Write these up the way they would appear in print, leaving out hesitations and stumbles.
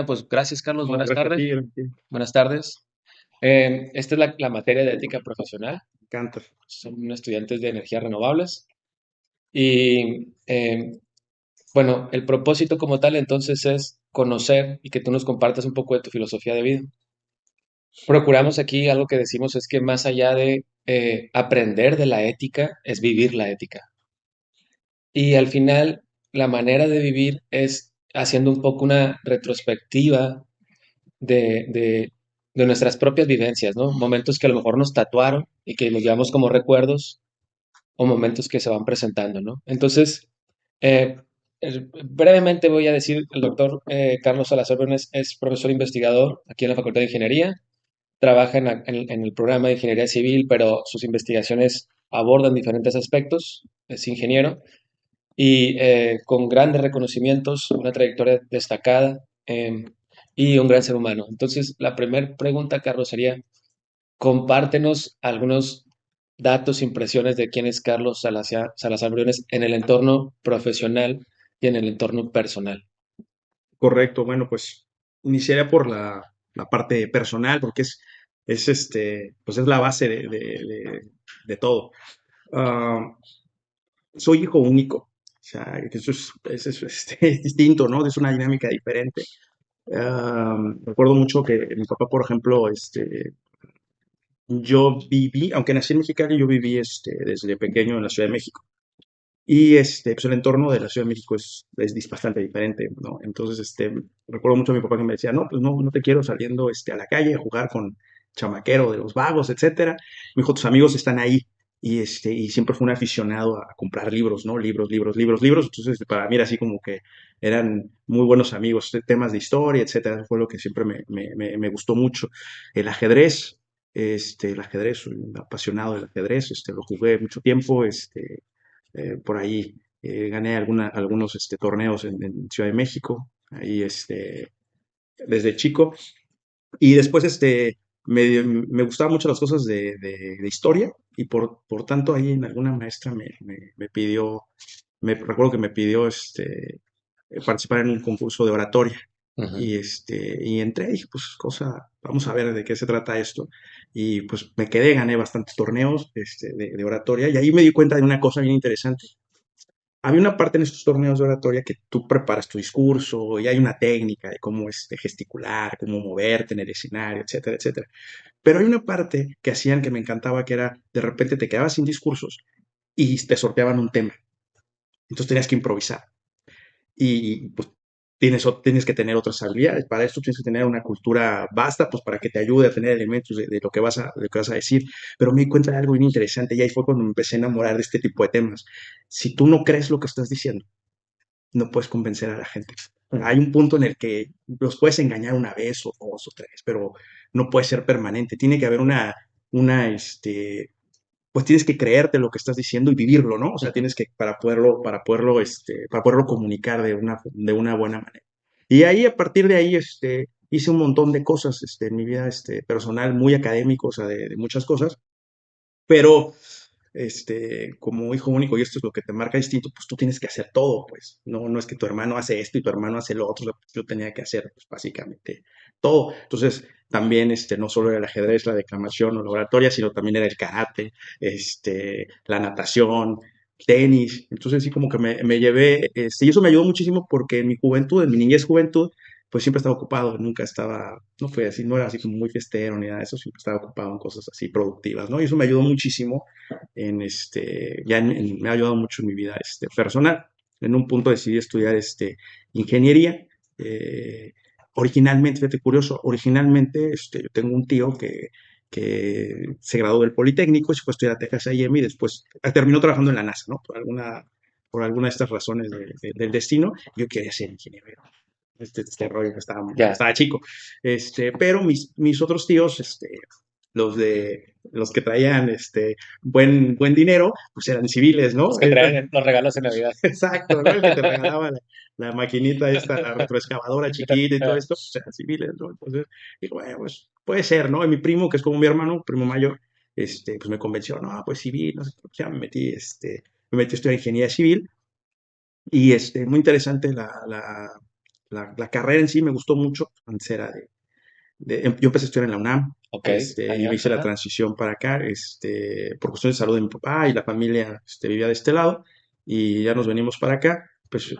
Pues gracias, Carlos. No, Buenas gracias a tardes. ti, gracias a ti. Me Buenas tardes. Esta es la materia de ética profesional. encanta. Son estudiantes de energías renovables. Y bueno, el propósito como tal entonces es conocer y que tú nos compartas un poco de tu filosofía de vida. Procuramos aquí algo que decimos es que más allá de aprender de la ética, es vivir la ética. Y al final, la manera de vivir es haciendo un poco una retrospectiva de, de, de nuestras propias vivencias, ¿no? Momentos que a lo mejor nos tatuaron y que los llevamos como recuerdos o momentos que se van presentando, ¿no? Entonces, eh, brevemente voy a decir, el doctor Carlos Salazar Briones es profesor investigador aquí en la Facultad de Ingeniería, trabaja en el programa de Ingeniería Civil, pero sus investigaciones abordan diferentes aspectos, es ingeniero y con grandes reconocimientos, una trayectoria destacada y un gran ser humano. Entonces, la primera pregunta, Carlos, sería, compártenos algunos datos, impresiones de quién es Carlos Salazar Briones en el entorno profesional y en el entorno personal. Correcto. Bueno, pues iniciaría por la parte personal, porque pues es la base de todo. Ah, Soy hijo único. O sea, que es distinto, ¿no? Es una dinámica diferente. Recuerdo mucho que mi papá, por ejemplo, yo viví, aunque nací en Mexicali, yo viví desde pequeño en la Ciudad de México. Y pues el entorno de la Ciudad de México es bastante diferente, ¿no? Entonces, recuerdo mucho a mi papá que me decía, no, pues no te quiero saliendo a la calle a jugar con chamaquero de los vagos, etcétera. Me dijo, tus amigos están ahí. Y siempre fue un aficionado a comprar libros, ¿no? Libros, libros, libros, libros. Entonces, para mí era así como que eran muy buenos amigos, temas de historia, etcétera. Fue lo que siempre me gustó mucho. El ajedrez, soy un apasionado del ajedrez, lo jugué mucho tiempo, por ahí gané algunos torneos en Ciudad de México, ahí desde chico. Y después me gustaban mucho las cosas de historia y por tanto ahí en alguna maestra me pidió, me recuerdo que me pidió participar en un concurso de oratoria. Ujú. Y entré y dije, pues vamos a ver de qué se trata esto. Y pues me quedé, gané bastantes torneos de oratoria y ahí me di cuenta de una cosa bien interesante. Había una parte en estos torneos de oratoria que tú preparas tu discurso y hay una técnica de cómo gesticular, cómo moverte en el escenario, etcétera, etcétera. Pero hay una parte que hacían que me encantaba, que era de repente te quedabas sin discursos y te sorteaban un tema. Entonces tenías que improvisar y pues tienes que tener otras habilidades. Para esto tienes que tener una cultura vasta, pues para que te ayude a tener elementos de lo que vas a decir. Pero me di cuenta de algo bien interesante y ahí fue cuando me empecé a enamorar de este tipo de temas. Si tú no crees lo que estás diciendo, no puedes convencer a la gente. Hay un punto en el que los puedes engañar una vez o dos o tres, pero no puede ser permanente. Tiene que haber pues tienes que creerte lo que estás diciendo y vivirlo, ¿no? O sea, tienes que, para poderlo comunicar de una buena manera. Y ahí, a partir de ahí, hice un montón de cosas, en mi vida, personal, muy académico, o sea, de muchas cosas, pero como hijo único, y esto es lo que te marca distinto, pues tú tienes que hacer todo, pues. No es que tu hermano hace esto y tu hermano hace lo otro, o sea, pues, yo tenía que hacer, pues, básicamente todo. Entonces, también, no solo era el ajedrez, la declamación o la oratoria, sino también era el karate, la natación, tenis. Entonces, sí, como que me llevé, y eso me ayudó muchísimo porque en mi juventud, en mi niñez juventud, pues siempre estaba ocupado, nunca estaba, no fue así, no era así como muy fiestero ni nada de eso, siempre estaba ocupado en cosas así productivas, ¿no? Y eso me ayudó muchísimo me ha ayudado mucho en mi vida personal. En un punto decidí estudiar ingeniería. eh, Originalmente, fíjate, curioso, originalmente yo tengo un tío que se graduó del Politécnico y se fue a estudiar a Texas A&M y después terminó trabajando en la NASA, ¿no? Por alguna de estas razones del destino, yo quería ser ingeniero. Este rollo que Ya. estaba chico. Pero mis otros tíos, los que traían buen dinero, pues eran civiles, ¿no? Los que traen los regalos en Navidad. Exacto, ¿no? El que te regalaba la maquinita esta, la retroexcavadora chiquita y todo esto, pues eran civiles, ¿no? Entonces, digo, bueno, pues puede ser, ¿no? Y mi primo, que es como mi hermano, primo mayor, pues me convenció, no, pues civil, no sé, pues ya me metí a estudiar ingeniería civil y muy interesante la carrera en sí me gustó mucho. Antes era yo empecé a estudiar en la UNAM, Ok, y me genial, hice la ajá. transición para acá, por cuestiones de salud de mi papá y la familia, vivía de este lado y ya nos venimos para acá. Pues,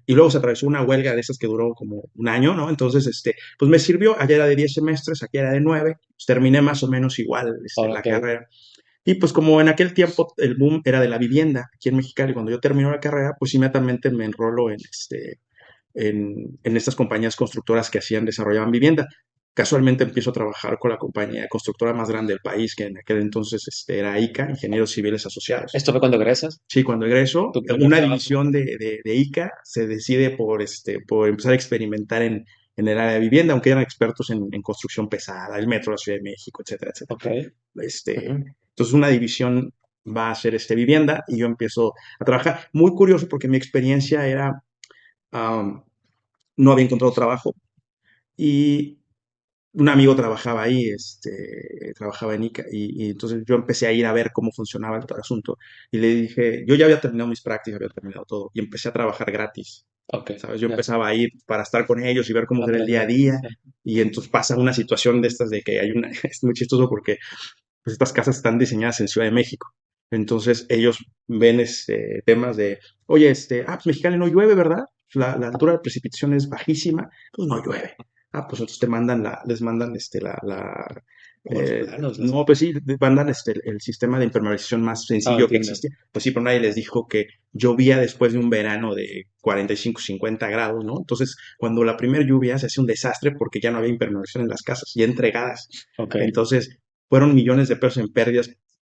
y luego se atravesó una huelga de esas que duró como un año, ¿no? Entonces, pues me sirvió, allá era de 10 semestres, aquí era de 9, pues terminé más o menos igual, la Ok. carrera. Y pues como en aquel tiempo el boom era de la vivienda aquí en Mexicali, cuando yo termino la carrera, pues inmediatamente me enrolo en estas compañías constructoras que desarrollaban vivienda. Casualmente empiezo a trabajar con la compañía constructora más grande del país, que en aquel entonces era ICA, Ingenieros Civiles Asociados. ¿Esto fue cuando egresas? Sí, cuando egreso, ¿Tu primer una trabajo? división de ICA se decide por empezar a experimentar en el área de vivienda, aunque eran expertos en construcción pesada, el metro de la Ciudad de México, etcétera, etcétera. Ok. Ujú. Entonces una división va a ser vivienda y yo empiezo a trabajar. Muy curioso porque mi experiencia era, um, no había encontrado trabajo y un amigo trabajaba ahí, trabajaba en ICA y entonces yo empecé a ir a ver cómo funcionaba todo el asunto y le dije, yo ya había terminado mis prácticas, había terminado todo y empecé a trabajar gratis, Ok, ¿sabes? Yo ya. empezaba a ir para estar con ellos y ver cómo era el día a Aprender. día Sí. y entonces pasa una situación de estas de que es muy chistoso porque pues estas casas están diseñadas en Ciudad de México. Entonces ellos ven temas de, oye, pues Mexicali no llueve, ¿verdad? La altura de precipitación es bajísima, pues no llueve. Pues entonces les mandan Como los planos, no, así. pues sí, les mandan el sistema de impermeabilización más Ah, sencillo que entiendo. existía. Pues sí, pero nadie les dijo que llovía después de un verano de 45, 50 grados, ¿no? Entonces, cuando la primera lluvia se hace un desastre porque ya no había impermeabilización en las casas, ya entregadas. Ok, Entonces, fueron millones de pesos en pérdidas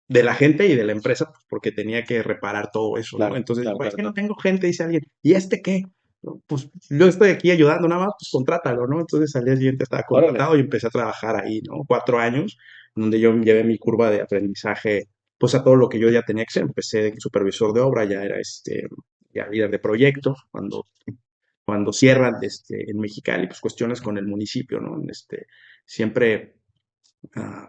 de la gente y de la empresa pues, porque tenía que reparar todo eso, ¿no? claro, Entonces, claro, pues es claro, que no claro. tengo gente, dice alguien, ¿y qué? No, pues yo estoy aquí ayudando nada más, pues contrátalo, ¿no? Entonces al día siguiente estaba Órale. contratado y empecé a trabajar ahí, ¿no? 4 años, donde yo llevé mi curva de aprendizaje, pues a todo lo que yo ya tenía que ser. Empecé de supervisor de obra, ya era ya líder de proyecto, cuando cierran en Mexicali, pues cuestiones con el municipio, ¿no? Siempre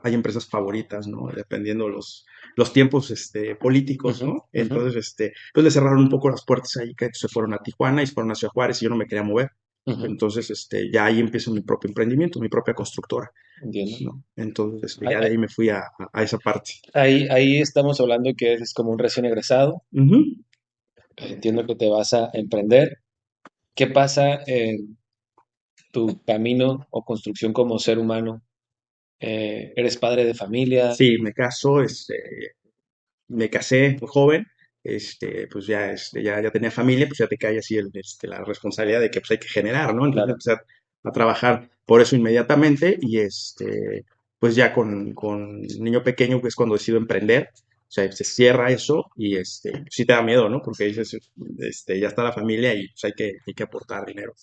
hay empresas favoritas, ¿no? Dependiendo los tiempos políticos, Ujú, ¿no? ujú, Entonces, pues le cerraron un poco las puertas ahí, que se fueron a Tijuana y se fueron hacia Juárez y yo no me quería mover. ujú. Entonces, ya ahí empiezo mi propio emprendimiento, mi propia constructora, Entiendo. ¿no? Entonces, Ahí, ya de ahí me fui a esa parte. ahí estamos hablando que eres como un recién egresado. Ujú. Entiendo que te vas a emprender. ¿Qué pasa en tu camino o construcción como ser humano? ¿Eres padre de familia? Sí, me casé muy joven, pues ya, ya tenía familia, pues ya te cae así la responsabilidad de que pues hay que generar, ¿no? Entonces Claro. empecé a trabajar por eso inmediatamente y pues ya con niño pequeño, pues cuando decido emprender, o sea, se cierra eso y sí te da miedo, ¿no? Porque dices, ya está la familia y pues hay que aportar dinero.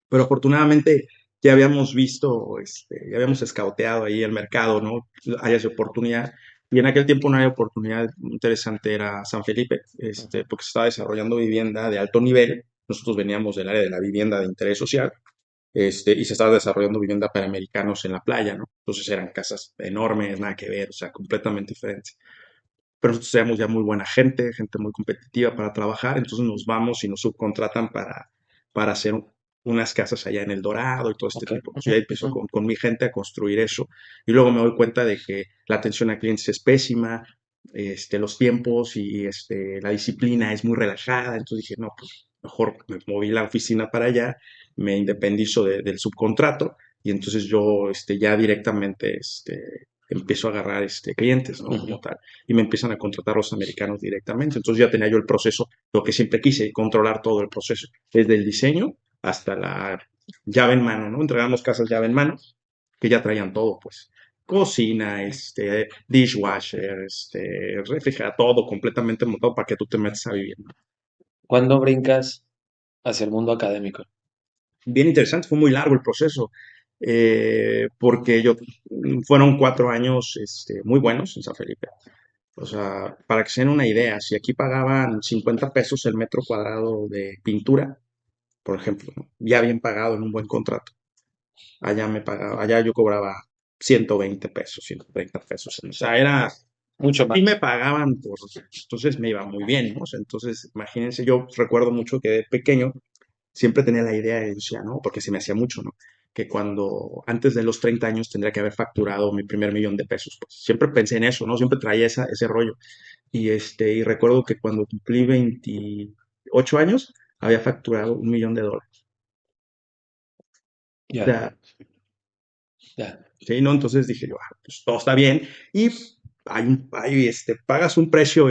Pero afortunadamente ya habíamos visto, ya habíamos escauteado ahí el mercado, ¿no? Áreas de oportunidad. Y en aquel tiempo una área de oportunidad interesante era San Felipe, Ujú. porque se estaba desarrollando vivienda de alto nivel. Nosotros veníamos del área de la vivienda de interés social, y se estaba desarrollando vivienda para americanos en la playa, ¿no? Entonces eran casas enormes, nada que ver, o sea, completamente diferentes. Pero nosotros éramos ya muy buena gente muy competitiva para trabajar, entonces nos vamos y nos subcontratan para hacer unas casas allá en El Dorado y todo este Ok. tipo. Entonces Ujú, ya empiezo ujú. con mi gente a construir eso y luego me doy cuenta de que la atención al cliente es pésima, los tiempos y la disciplina es muy relajada, entonces dije, no, pues mejor me moví la oficina para allá, me independizo del subcontrato y entonces yo ya directamente empiezo a agarrar clientes, ¿no? Ujú. Como tal y me empiezan a contratar los americanos directamente. Entonces ya tenía yo el proceso, lo que siempre quise, controlar todo el proceso, desde el diseño hasta la llave en mano, ¿no? Entregamos casas llave en mano, que ya traían todo, pues. Cocina, dishwasher, refrigerador, todo completamente montado para que tú te metas a vivir, ¿no? ¿Cuándo brincas hacia el mundo académico? Bien interesante, fue muy largo el proceso, porque fueron 4 años muy buenos en San Felipe. O sea, para que se den una idea, si aquí pagaban 50 pesos el metro cuadrado de pintura, por ejemplo, ¿no? Ya bien pagado en un buen contrato. Allá yo cobraba 120 pesos, 130 pesos. O sea, Mucho y me más. pagaban entonces me iba muy bien, ¿no? O sea, entonces, imagínense, yo recuerdo mucho que de pequeño siempre tenía la idea y decía, ¿no? Porque se me hacía mucho, ¿no? Que cuando antes de los 30 años tendría que haber facturado mi primer millón de pesos. Pues siempre pensé en eso, ¿no? Siempre traía ese rollo. Y recuerdo que cuando cumplí 28 años, había facturado $1 millón. O Ya, sea, ya, sí, ¿no? Entonces dije yo, pues todo está bien. Y pagas un precio,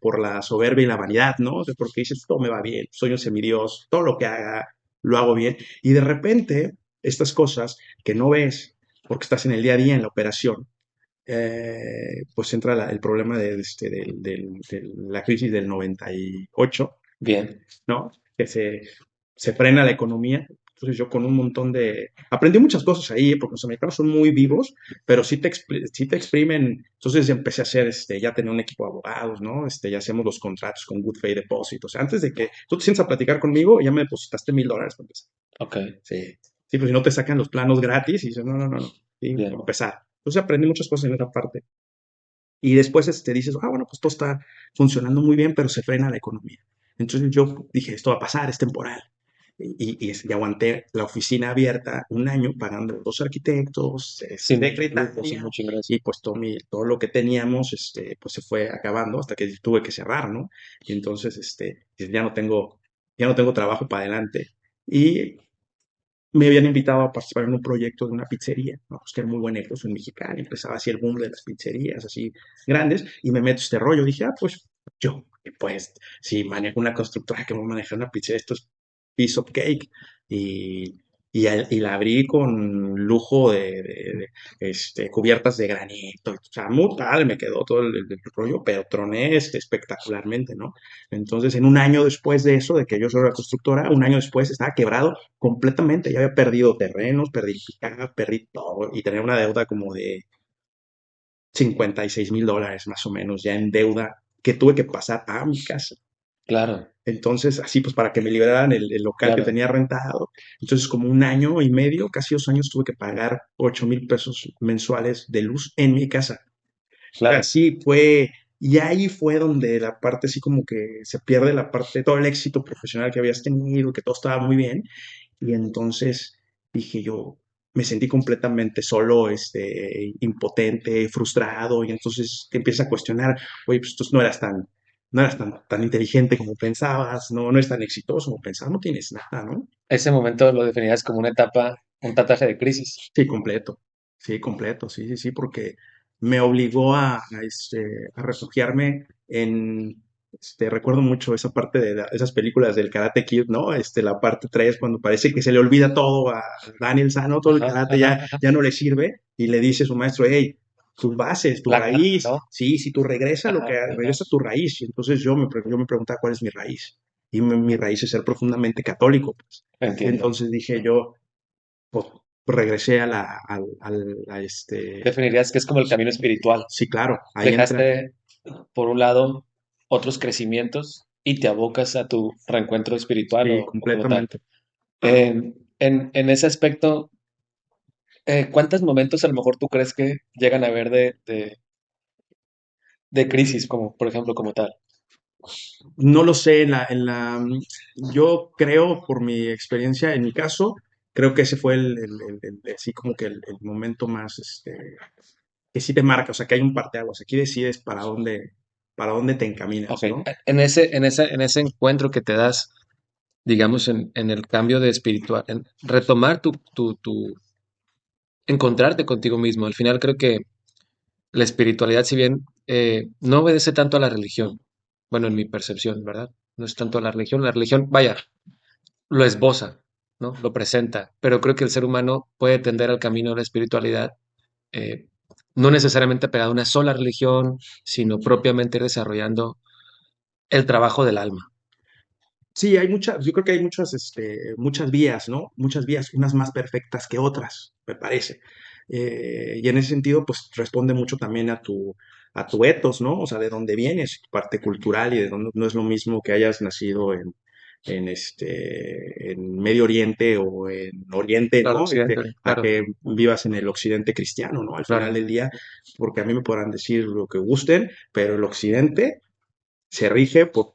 por la soberbia y la vanidad, ¿no? O sea, porque dices, todo me va bien, soy un semidios, todo lo que haga, lo hago bien. Y de repente, estas cosas que no ves, porque estás en el día a día en la operación, pues entra el problema de la crisis del 98, bien. ¿no? Que se frena la economía. Entonces yo con un montón de... Aprendí muchas cosas ahí, porque los americanos son muy vivos, pero sí te exprimen. Entonces empecé a hacer, ya tenía un equipo de abogados, ¿no? Ya hacemos los contratos con Good Faith Deposit. O sea, antes de que tú te sientas a platicar conmigo, ya me depositaste $1,000 para empezar. Ok, Sí, sí, pues si no te sacan los planos gratis y dices, no, no, no, no, sí, para bien. empezar. Entonces aprendí muchas cosas en esa parte. Y después dices, bueno, pues todo está funcionando muy bien, pero se frena la economía. Entonces yo dije, esto va a pasar, es temporal. Y aguanté la oficina abierta un año pagando dos arquitectos, Sin mucho flujo, sin secretaria, mucho ingreso. y pues todo lo que teníamos, pues se fue acabando hasta que tuve que cerrar, ¿no? Y entonces, ya no tengo trabajo para adelante. Y me habían invitado a participar en un proyecto de una pizzería, ¿no? Pues que era muy buen negocio en Mexicali, empezaba así el boom de las pizzerías así grandes, y me meto este rollo, dije, pues yo, pues, si manejo una constructora que va a manejar una pizzería, esto es piece of cake, y, y la abrí con lujo de cubiertas de granito, o sea, muy padre me quedó todo el rollo, pero troné espectacularmente, ¿no? Entonces, en un año después de eso, de que yo soy la constructora, un año después estaba quebrado completamente. Ya había perdido terrenos, perdí casa, perdí todo y tenía una deuda como de $56,000 más o menos, ya en deuda que tuve que pasar a mi casa. Claro, Entonces, así pues para que me liberaran el local que claro, tenía rentado. Entonces, como un año y medio, casi 2 años, tuve que pagar $8,000 mensuales de luz en mi casa. claro. Así fue, y ahí fue donde la parte así como que se pierde la parte, todo el éxito profesional que habías tenido, que todo estaba muy bien. Y entonces dije yo, me sentí completamente solo, impotente, frustrado, y entonces te empiezas a cuestionar, oye, pues tú no eras tan inteligente como pensabas, no es tan exitoso como pensabas, no tienes nada, ¿no? Ese momento lo definirías como una etapa, un tataje de crisis. Sí, completo, sí, sí, sí, porque me obligó a refugiarme recuerdo mucho esa parte de esas películas del Karate Kid, ¿no? La parte 3 cuando parece que se le olvida todo a Daniel Sano, todo el Ajá, karate ajá, ya, ajá. ya no le sirve, y le dice su maestro, hey, tus bases, tu La clave, raíz, ¿no? sí, si tú Ajá, ajá. regresa a tu raíz, y entonces yo me preguntaba cuál es mi raíz, y mi raíz es ser profundamente católico, pues. Entiendo. Entonces dije yo, pues, regresé Definirías que es como el camino espiritual. sí, claro, ahí entra, Dejaste, por un lado, otros crecimientos y te abocas a tu reencuentro espiritual sí, o como tal. completamente. En ese aspecto, ¿cuántos momentos a lo mejor tú crees que llegan a haber de crisis, como por ejemplo, como tal? No lo sé, yo creo, por mi experiencia, en mi caso, creo que ese fue así como que el momento más, que sí te marca, o sea, que hay un parteaguas, aquí decides para dónde te encaminas, Ok, ¿no? en ese encuentro que te das, digamos, en el cambio de espiritual, en retomar encontrarte contigo mismo. Al final creo que la espiritualidad, si bien no obedece tanto a la religión, bueno, en mi percepción, ¿verdad? No es tanto a la religión, vaya, lo esboza, ¿no? Lo presenta, pero creo que el ser humano puede tender al camino de la espiritualidad, eh, no necesariamente pegado a una sola religión, sino propiamente ir desarrollando el trabajo del alma. Sí, yo creo que hay muchas vías, ¿no? Muchas vías, unas más perfectas que otras, me parece. Y en ese sentido, pues responde mucho también a tu ethos, ¿no? O sea, de dónde vienes, tu parte cultural y de dónde no es lo mismo que hayas nacido en Medio Oriente o en Oriente, Claro, ¿no? occidente, A claro, que vivas en el occidente cristiano, ¿no? Al final claro, del día, porque a mí me podrán decir lo que gusten, pero el occidente se rige por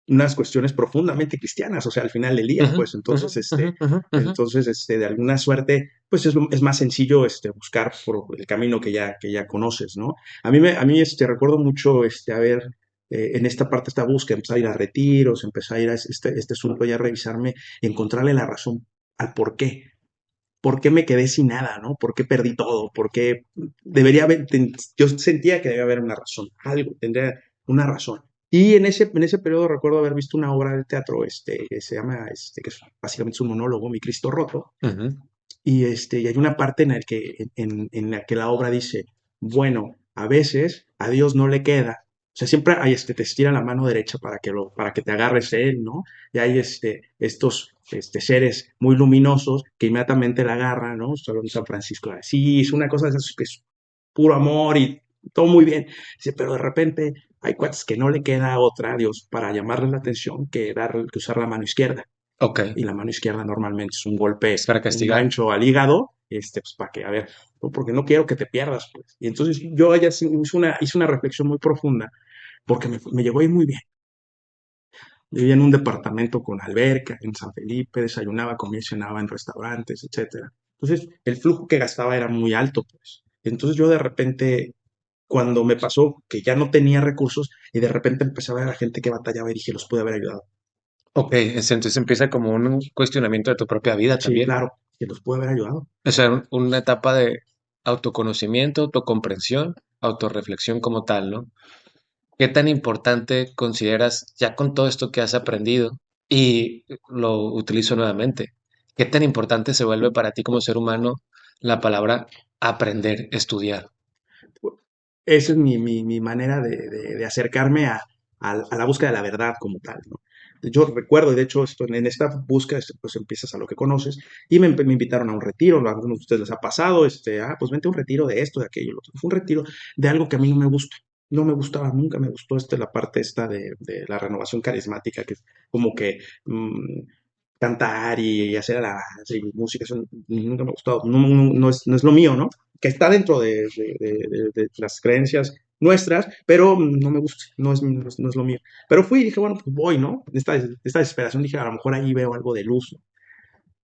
unas cuestiones profundamente cristianas, o sea, al final del día, Ujú, pues ujú, entonces, ujú, ujú, ujú. de alguna suerte, pues es más sencillo, buscar por el camino que ya conoces, ¿no? A mí, recuerdo mucho, en esta parte, esta búsqueda, empezar a ir a retiros, empezar a ir a este asunto, ya a revisarme y encontrarle la razón al por qué. ¿Por qué me quedé sin nada, no? ¿Por qué perdí todo? ¿Por qué debería haber, yo sentía que debía haber una razón, algo, tendría una razón. Y en ese periodo recuerdo haber visto una obra de teatro, que se llama, que es básicamente es un monólogo, Mi Cristo Roto, Ujú. y hay una parte en la que la obra dice, bueno, a veces a Dios no le queda, o sea, siempre hay, te estira la mano derecha para que te agarres de él, ¿no? Y hay, estos, seres muy luminosos que inmediatamente la agarran, ¿no? Solo en San Francisco de Asís, una cosa de esas que es puro amor y todo muy bien. Dice, pero de repente hay cuates que no le queda a otra a Dios para llamarle la atención que usar la mano izquierda, Ok, y la mano izquierda normalmente es un es golpe, para un castigar. gancho al hígado, pues para que, a ver, no, porque no quiero que te pierdas, pues. Y entonces yo allá hice una reflexión muy profunda, porque me llegó a ir muy bien. Yo vivía en un departamento con alberca en San Felipe, desayunaba, comía y cenaba en restaurantes, etcétera. Entonces, el flujo que gastaba era muy alto, pues. Entonces yo de repente, cuando me pasó que ya no tenía recursos y de repente empecé a ver a la gente que batallaba y dije, los pude haber ayudado. Ok, entonces empieza como un cuestionamiento de tu propia vida Sí, también. claro, que los pude haber ayudado. O sea, una etapa de autoconocimiento, autocomprensión, autorreflexión como tal, ¿no? ¿Qué tan importante consideras, ya con todo esto que has aprendido, y lo utilizo nuevamente, qué tan importante se vuelve para ti como ser humano la palabra aprender, estudiar? Esa es mi manera de acercarme a la búsqueda de la verdad como tal, ¿no? Yo recuerdo, y de hecho, en esta búsqueda, pues empiezas a lo que conoces, y me invitaron a un retiro, a algunos de ustedes les ha pasado, pues vente a un retiro de esto, de aquello, lo otro. Fue un retiro de algo que a mí no me gusta, no me gustaba, nunca me gustó, la parte esta de la renovación carismática, que es como que cantar y hacer alabanza y música, eso nunca me ha gustado, no es lo mío, ¿no? Que está dentro de las creencias nuestras, pero no me gusta, no es lo mío. Pero fui y dije, bueno, pues voy, ¿no? Esta desesperación dije, a lo mejor ahí veo algo de luz, ¿no?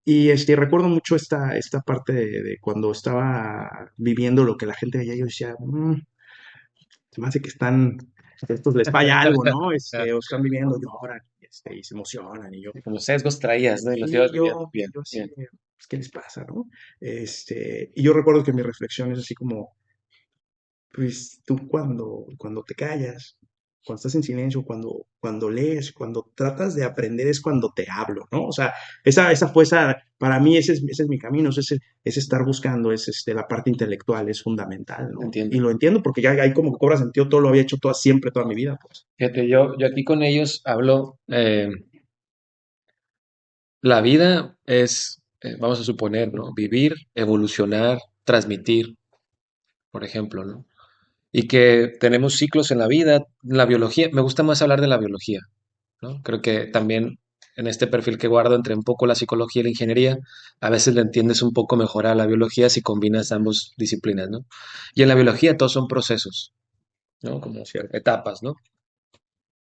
Y recuerdo mucho esta parte de cuando estaba viviendo lo que la gente veía, yo decía, se me hace que estos les falla algo, ¿no? O están viviendo, lloran, y se emocionan, y yo, Como sesgos traías, ¿no? Y los sí, ibas viviendo. Bien, yo así, bien. pues, ¿qué les pasa, no? Y yo recuerdo que mi reflexión es así como, pues tú cuando te callas, cuando estás en silencio, cuando lees, cuando tratas de aprender es cuando te hablo, ¿no? O sea, para mí ese es mi camino, es estar buscando, la parte intelectual es fundamental, ¿no? Entiendo. Y lo entiendo porque ya ahí como que cobra sentido, todo lo había hecho siempre, toda mi vida, pues. Fíjate, yo aquí con ellos hablo, la vida es, vamos a suponer, ¿no? Vivir, evolucionar, transmitir, por ejemplo, ¿no? Y que tenemos ciclos en la vida, la biología, me gusta más hablar de la biología, ¿no? Creo que también en este perfil que guardo entre un poco la psicología y la ingeniería, a veces le entiendes un poco mejor a la biología si combinas ambas disciplinas, ¿no? Y en la biología todos son procesos, ¿no? Como Cierto. etapas, ¿no?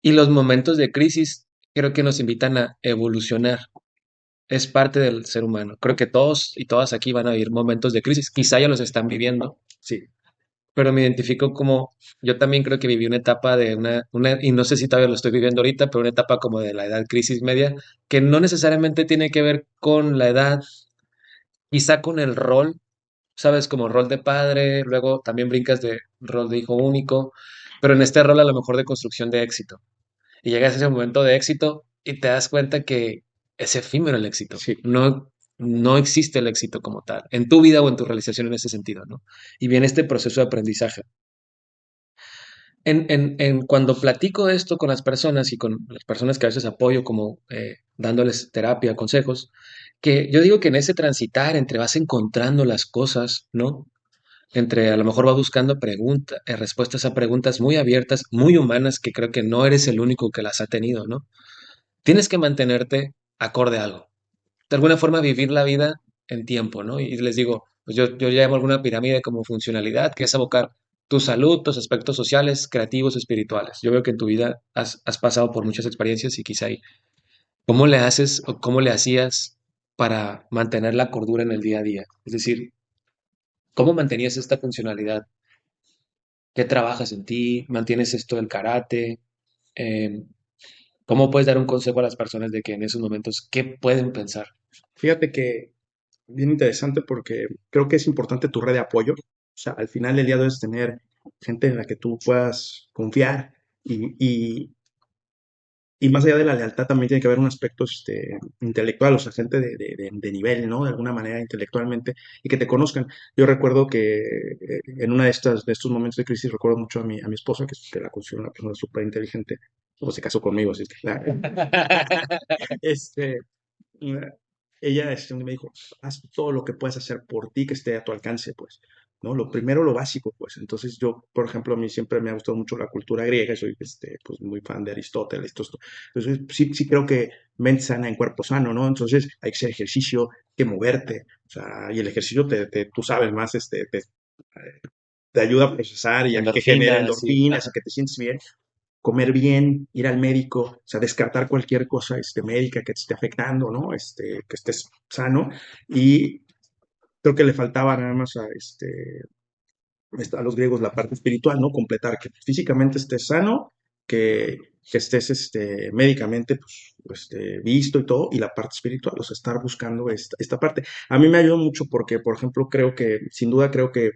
Y los momentos de crisis creo que nos invitan a evolucionar. Es parte del ser humano. Creo que todos y todas aquí van a vivir momentos de crisis. Quizá ya los están viviendo, Sí, pero me identifico como, yo también creo que viví una etapa de y no sé si todavía lo estoy viviendo ahorita, pero una etapa como de la edad crisis media, que no necesariamente tiene que ver con la edad, quizá con el rol, sabes, como rol de padre, luego también brincas de rol de hijo único, pero en este rol a lo mejor de construcción de éxito. Y llegas a ese momento de éxito y te das cuenta que es efímero el éxito. sí. No, no existe el éxito como tal, en tu vida o en tu realización en ese sentido, ¿no? Y viene este proceso de aprendizaje. Cuando platico esto con las personas y con las personas que a veces apoyo, como dándoles terapia, consejos, que yo digo que en ese transitar entre vas encontrando las cosas, ¿no? Entre a lo mejor vas buscando preguntas, respuestas a preguntas muy abiertas, muy humanas, que creo que no eres el único que las ha tenido, ¿no? Tienes que mantenerte acorde a algo. De alguna forma vivir la vida en tiempo, ¿no? Y les digo, pues yo llamo alguna pirámide como funcionalidad, que es abocar. tu salud, tus aspectos sociales, creativos, espirituales. Yo veo que en tu vida has pasado por muchas experiencias y quizá ahí, ¿cómo le haces o cómo le hacías para mantener la cordura en el día a día? Es decir, ¿cómo mantenías esta funcionalidad? ¿Qué trabajas en ti? ¿Mantienes esto del karate? Em, ¿Cómo puedes dar un consejo a las personas de que en esos momentos, qué pueden pensar? Fíjate que bien interesante porque creo que es importante tu red de apoyo. O sea, al final del día debes tener gente en la que tú puedas confiar y, y más allá de la lealtad también tiene que haber un aspecto intelectual, o sea, gente de nivel, ¿no? De alguna manera intelectualmente y que te conozcan. Yo recuerdo que en una de estos momentos de crisis recuerdo mucho a mi esposa, que la considero una persona súper inteligente, o se casó conmigo, así que claro. Este, eh, ella me dijo, haz todo lo que puedas hacer por ti que esté a tu alcance, pues, ¿no? Lo primero, lo básico, pues. Entonces yo, por ejemplo, a mí siempre me ha gustado mucho la cultura griega, soy, pues, muy fan de Aristóteles, todo esto. Entonces, sí, sí creo que mente sana en cuerpo sano, ¿no? Entonces hay que hacer ejercicio, hay que moverte, o sea, y el ejercicio tú sabes más, te ayuda a procesar y a que genere Endorfinas y... endorfinas y Ajá. que te sientes bien comer bien, ir al médico, o sea, descartar cualquier cosa médica que te esté afectando, ¿no? Que estés sano. Y creo que le faltaba nada más a los griegos la parte espiritual, ¿no? Completar que físicamente estés sano, que estés médicamente visto y todo, y la parte espiritual, o sea, estar buscando esta parte. A mí me ayudó mucho porque, por ejemplo, sin duda creo que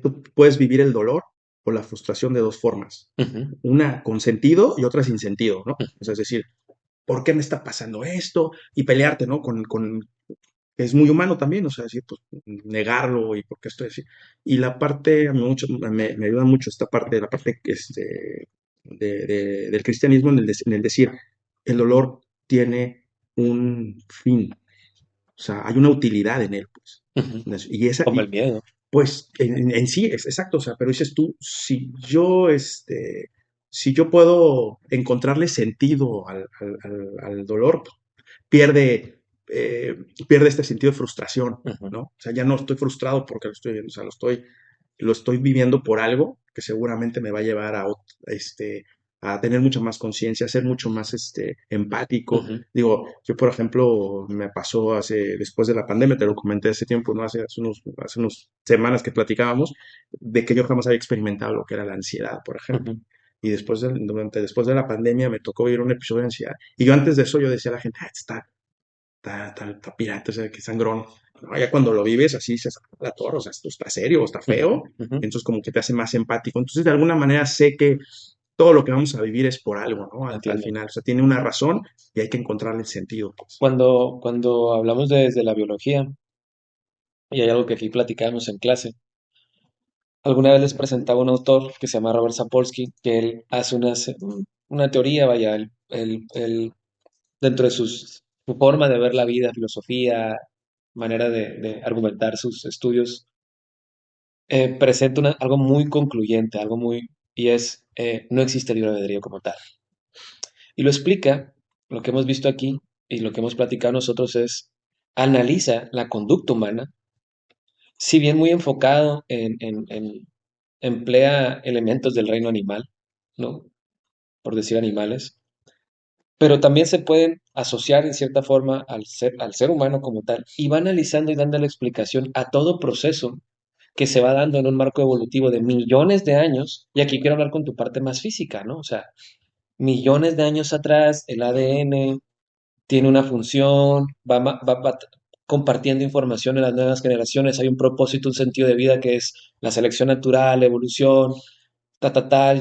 tú puedes vivir el dolor o la frustración de dos formas. Ujú, Una con sentido y otra sin sentido, ¿no? O sea, es decir, ¿por qué me está pasando esto? Y pelearte, ¿no? Que es muy humano también, o sea, decir, pues, negarlo y por qué estoy así. Y la parte, me ayuda mucho esta parte, la parte del cristianismo en el decir, el dolor tiene un fin, o sea, hay una utilidad en él, pues. ujú. Y esa, Como el miedo. pues en sí, es exacto, o sea, pero dices tú, si yo puedo encontrarle sentido al dolor, pierde, pierde este sentido de frustración, Ujú, ¿no? O sea, ya no estoy frustrado porque lo estoy viendo, o sea, lo estoy viviendo por algo que seguramente me va a llevar a tener mucha más conciencia, a ser mucho más empático. ujú. Digo, yo por ejemplo, me pasó después de la pandemia, te lo comenté hace tiempo, ¿no? Hace unos semanas que platicábamos, de que yo jamás había experimentado lo que era la ansiedad, por ejemplo. Ujú, Y después de la pandemia me tocó vivir un episodio de ansiedad. Y yo antes de eso yo decía a la gente, ah, está pirata, o sea, que sangrón. No, ya cuando lo vives así, se saca la torre, o sea, esto está serio, está ujú, feo. ujú. Entonces como que te hace más empático. Entonces de alguna manera sé que todo lo que vamos a vivir es por algo, ¿no? Al Entiendo. final, o sea, tiene una razón y hay que encontrarle el sentido, pues. Cuando hablamos desde la biología, y hay algo que aquí platicábamos en clase, alguna vez les presentaba un autor que se llama Robert Sapolsky, que él hace una teoría, vaya, dentro de su forma de ver la vida, filosofía, manera de argumentar sus estudios, presenta algo muy concluyente, y es, no existe libre albedrío como tal. Y lo explica, lo que hemos visto aquí y lo que hemos platicado nosotros es, analiza la conducta humana, si bien muy enfocado emplea elementos del reino animal, ¿no? Por decir animales, pero también se pueden asociar en cierta forma al ser humano como tal, y va analizando y dando la explicación a todo proceso que se va dando en un marco evolutivo de millones de años, y aquí quiero hablar con tu parte más física, ¿no? O sea, millones de años atrás, el ADN tiene una función, va compartiendo información en las nuevas generaciones, hay un propósito, un sentido de vida que es la selección natural, la evolución,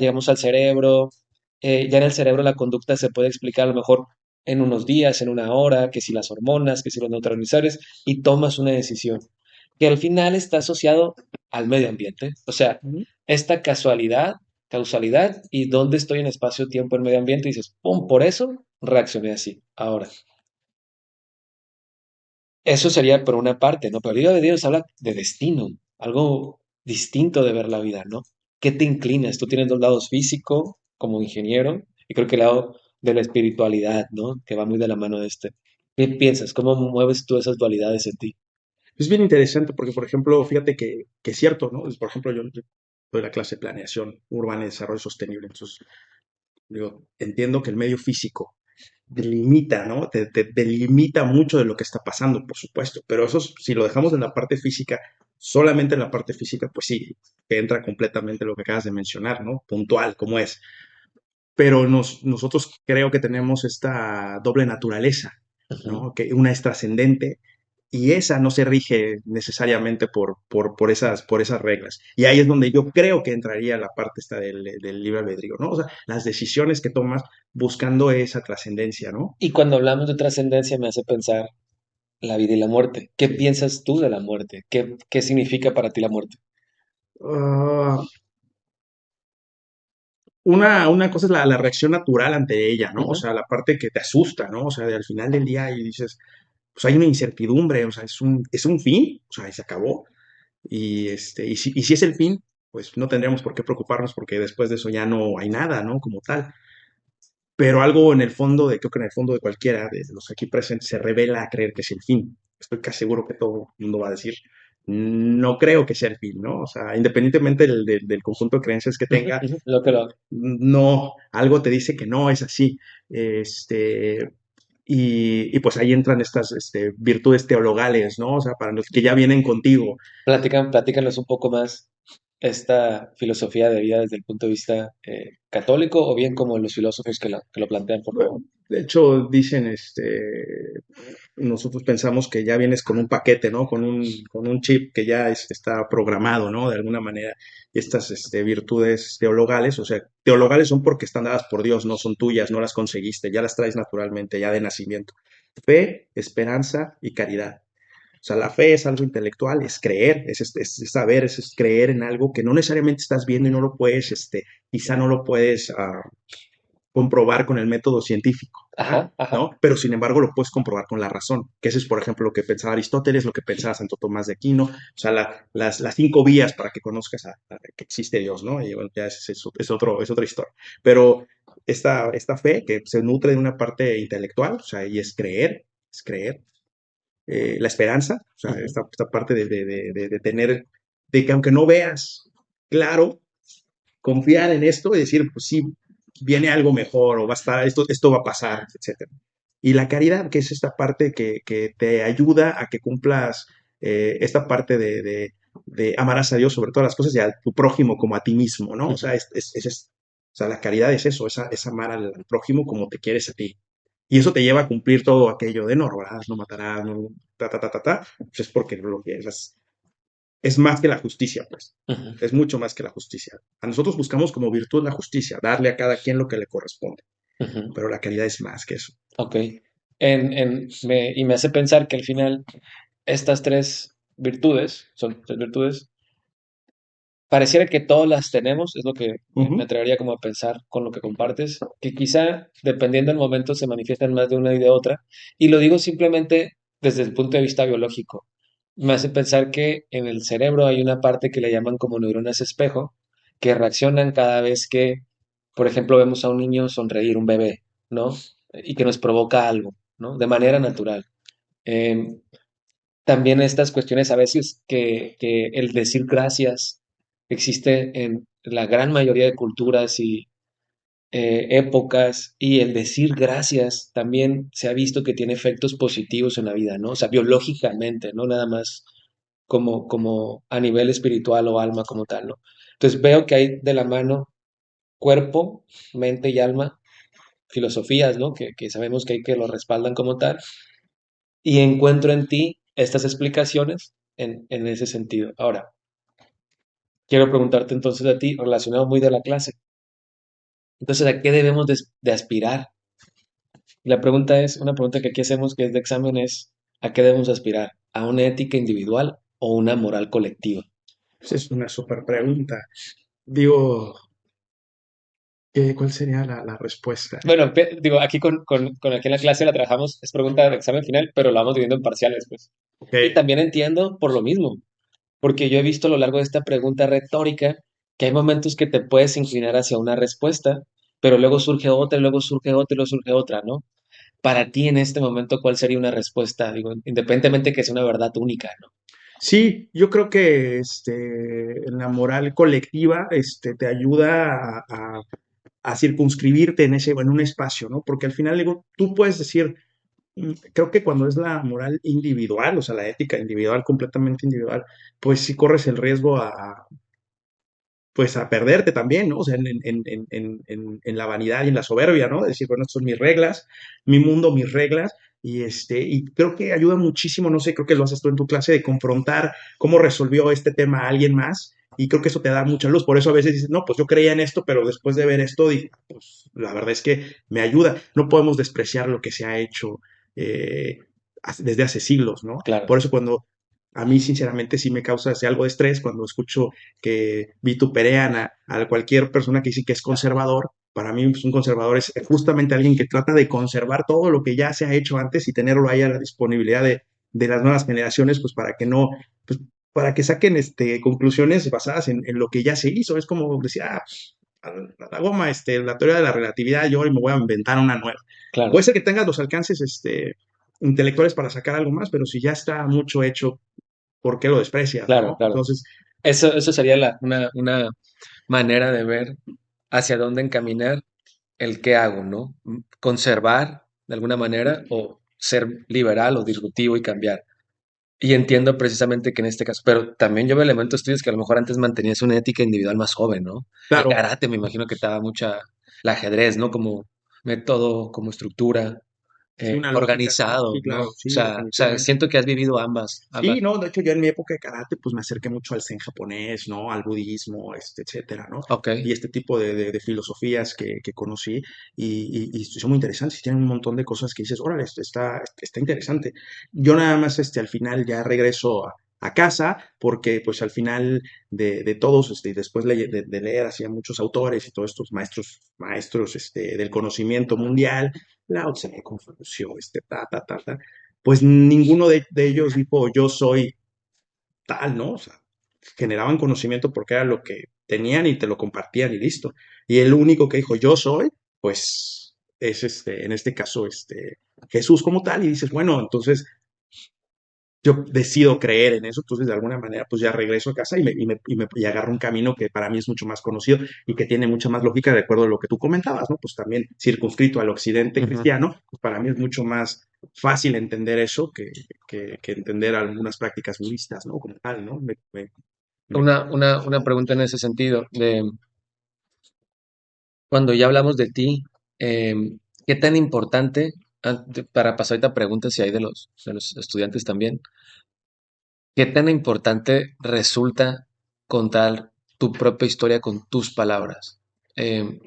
llegamos al cerebro, ya en el cerebro la conducta se puede explicar a lo mejor en unos días, en una hora, que si las hormonas, que si los neurotransmisores, y tomas una decisión, que al final está asociado al medio ambiente, o sea, Ujú. esta causalidad y dónde estoy en espacio-tiempo en medio ambiente, y dices, ¡pum! Por eso reaccioné así. Ahora, eso sería por una parte, ¿no? Pero el libro de Dios habla de destino, algo distinto de ver la vida, ¿no? ¿Qué te inclinas? Tú tienes dos lados, físico como ingeniero y creo que el lado de la espiritualidad, ¿no? Que va muy de la mano de este. ¿Qué piensas? ¿Cómo mueves tú esas dualidades en ti? Es bien interesante porque, por ejemplo, fíjate que es cierto, ¿no? Por ejemplo, yo doy la clase de planeación urbana y desarrollo sostenible. Entonces, digo, entiendo que el medio físico delimita, ¿no? Te delimita mucho de lo que está pasando, por supuesto. Pero eso, si lo dejamos en la parte física, solamente en la parte física, pues sí, te entra completamente lo que acabas de mencionar, ¿no? Puntual, como es. Pero nosotros creo que tenemos esta doble naturaleza, Ujú. ¿no? Que una es trascendente y esa no se rige necesariamente por esas reglas. Y ahí es donde yo creo que entraría la parte esta del libre albedrío, ¿no? O sea, las decisiones que tomas buscando esa trascendencia, ¿no? Y cuando hablamos de trascendencia me hace pensar la vida y la muerte. ¿Qué Sí. piensas tú de la muerte? ¿Qué significa para ti la muerte? Ah, una cosa es la reacción natural ante ella, ¿no? O Ujú. sea, la parte que te asusta, ¿no? O sea, al final del día y dices, pues hay una incertidumbre, o sea, es un fin, o sea, y se acabó. Y si es el fin, pues no tendríamos por qué preocuparnos porque después de eso ya no hay nada, ¿no? Como tal. Pero algo en el fondo, creo que en el fondo de cualquiera de los aquí presentes se revela a creer que es el fin. Estoy casi seguro que todo el mundo va a decir, no creo que sea el fin, ¿no? O sea, independientemente del conjunto de creencias que Ujú, tenga, ujú. Lo. no, algo te dice que no es así. Este, pues ahí entran estas virtudes teologales, ¿no? O sea, para los que ya vienen contigo. Platícanos un poco más esta filosofía de vida desde el punto de vista católico o bien como los filósofos que lo plantean, por favor. Bueno, de hecho, dicen, nosotros pensamos que ya vienes con un paquete, ¿no? Con un chip que ya está programado, ¿no? De alguna manera. Y estas virtudes teologales, o sea, teologales son porque están dadas por Dios, no son tuyas, no las conseguiste, ya las traes naturalmente, ya de nacimiento. Fe, esperanza y caridad. O sea, la fe es algo intelectual, es creer, es saber, es creer en algo que no necesariamente estás viendo y no lo puedes, quizá no lo puedes comprobar con el método científico, Ajá, ajá. ¿no? Pero sin embargo lo puedes comprobar con la razón, que ese es, por ejemplo, lo que pensaba Aristóteles, lo que pensaba Santo Tomás de Aquino, o sea, las cinco vías para que conozcas que existe Dios, ¿no? Y bueno, ya es otra historia. Pero esta fe que se nutre de una parte intelectual, o sea, y es creer, la esperanza, o sea, Ujú, esta parte de tener, de que aunque no veas claro, confiar en esto y decir, pues sí, viene algo mejor o va a estar, esto va a pasar, etcétera. Y la caridad, que es esta parte que te ayuda a que cumplas esta parte de amarás a Dios sobre todas las cosas y a tu prójimo como a ti mismo, ¿no? O sea, ujú, o sea, la caridad es eso, es amar al prójimo como te quieres a ti. Y eso te lleva a cumplir todo aquello de no robarás, no matarás, no, pues es porque lo que es más que la justicia, pues. ujú, Es mucho más que la justicia. A nosotros buscamos como virtud la justicia, darle a cada quien lo que le corresponde, ujú. pero la caridad es más que eso. Ok. Y me hace pensar que al final estas tres virtudes, son tres virtudes, pareciera que todas las tenemos, es lo que me Ujú. atrevería como a pensar con lo que compartes, que quizá dependiendo del momento se manifiestan más de una y de otra, y lo digo simplemente desde el punto de vista biológico. Me hace pensar que en el cerebro hay una parte que le llaman como neuronas espejo, que reaccionan cada vez que, por ejemplo, vemos a un niño sonreír, un bebé, ¿no? Y que nos provoca algo, ¿no? De manera natural. Em, También estas cuestiones a veces que el decir gracias existe en la gran mayoría de culturas y épocas, y el decir gracias también se ha visto que tiene efectos positivos en la vida, ¿no? O sea, biológicamente, no nada más como a nivel espiritual o alma como tal, ¿no? Entonces veo que hay de la mano cuerpo, mente y alma, filosofías, ¿no? Que sabemos que hay que lo respaldan como tal, y encuentro en ti estas explicaciones en ese sentido. Ahora, quiero preguntarte entonces a ti, relacionado muy de la clase. Entonces, ¿a qué debemos de aspirar? Y la pregunta es, una pregunta que aquí hacemos, que es de examen, es, ¿a qué debemos aspirar? ¿A una ética individual o una moral colectiva? Esa es una súper pregunta. Digo, ¿cuál sería la respuesta? Bueno, digo, aquí con aquí en la clase la trabajamos, es pregunta de examen final, pero la vamos dividiendo en parciales, pues. Ok, Y también entiendo por lo mismo, porque yo he visto a lo largo de esta pregunta retórica que hay momentos que te puedes inclinar hacia una respuesta, pero luego surge otra, y luego surge otra, y luego surge otra, ¿no? para ti en este momento, ¿cuál sería una respuesta? Digo, independientemente que sea una verdad única, ¿no? Sí, yo creo que la moral colectiva te ayuda a circunscribirte en un espacio, ¿no? Porque al final digo, tú puedes decir, creo que cuando es la moral individual, o sea, la ética individual, completamente individual, pues sí corres el riesgo pues a perderte también, ¿no? O sea, en la vanidad y en la soberbia, ¿no? Decir, bueno, estas son mis reglas, mi mundo, mis reglas, y creo que ayuda muchísimo, no sé, creo que lo haces tú en tu clase, de confrontar cómo resolvió este tema a alguien más, y creo que eso te da mucha luz. Por eso a veces dices, no, pues yo creía en esto, pero después de ver esto, dije, pues la verdad es que me ayuda. No podemos despreciar lo que se ha hecho eh, desde hace siglos, ¿no? Claro, Por eso cuando a mí, sinceramente, sí me causa algo de estrés cuando escucho que vituperean a cualquier persona que dice que es conservador. Para mí, pues, un conservador es justamente alguien que trata de conservar todo lo que ya se ha hecho antes y tenerlo ahí a la disponibilidad de las nuevas generaciones, pues para que no, pues, para que saquen conclusiones basadas en lo que ya se hizo. Es como decir, a la goma, la teoría de la relatividad, yo hoy me voy a inventar una nueva. claro, Puede ser que tengas los alcances intelectuales para sacar algo más, pero si ya está mucho hecho, ¿por qué lo desprecias, claro, no? claro. Entonces, Eso sería una manera de ver hacia dónde encaminar el qué hago, ¿no? Conservar de alguna manera o ser liberal o disruptivo y cambiar. Y entiendo precisamente que en este caso, pero también yo veo elementos tuyos que a lo mejor antes mantenías una ética individual más joven, ¿no? El claro, karate me imagino que te daba mucha, el ajedrez, ¿no? Como método, como estructura, sí, una lógica, sí, organizado, ¿no? claro, O sí, sea, definitivamente. siento que has vivido ambas, Sí, ambas. no, de hecho yo en mi época de karate pues me acerqué mucho al zen japonés, ¿no? Al budismo, etcétera, ¿no? Ok. Y este tipo de filosofías que conocí y son muy interesantes y tienen un montón de cosas que dices, órale, esto está interesante. Yo nada más al final ya regreso a casa porque pues al final de todos, después de leer así a muchos autores y todos estos maestros del conocimiento mundial, Lao Tse, Confucio, pues ninguno de ellos dijo yo soy tal, ¿no? O sea, generaban conocimiento porque era lo que tenían y te lo compartían y listo. Y el único que dijo yo soy, pues es en este caso, Jesús como tal, y dices, bueno, entonces yo decido creer en eso, entonces de alguna manera pues ya regreso a casa y agarro un camino que para mí es mucho más conocido y que tiene mucha más lógica de acuerdo a lo que tú comentabas, ¿no? Pues también circunscrito al occidente Ujú. cristiano, pues para mí es mucho más fácil entender eso que entender algunas prácticas budistas, ¿no? Como tal, ¿no? Me- Una pregunta en ese sentido, de cuando ya hablamos de ti, ¿qué tan importante, para pasar ahorita preguntas si hay de los estudiantes también, qué tan importante resulta contar tu propia historia con tus palabras? Em,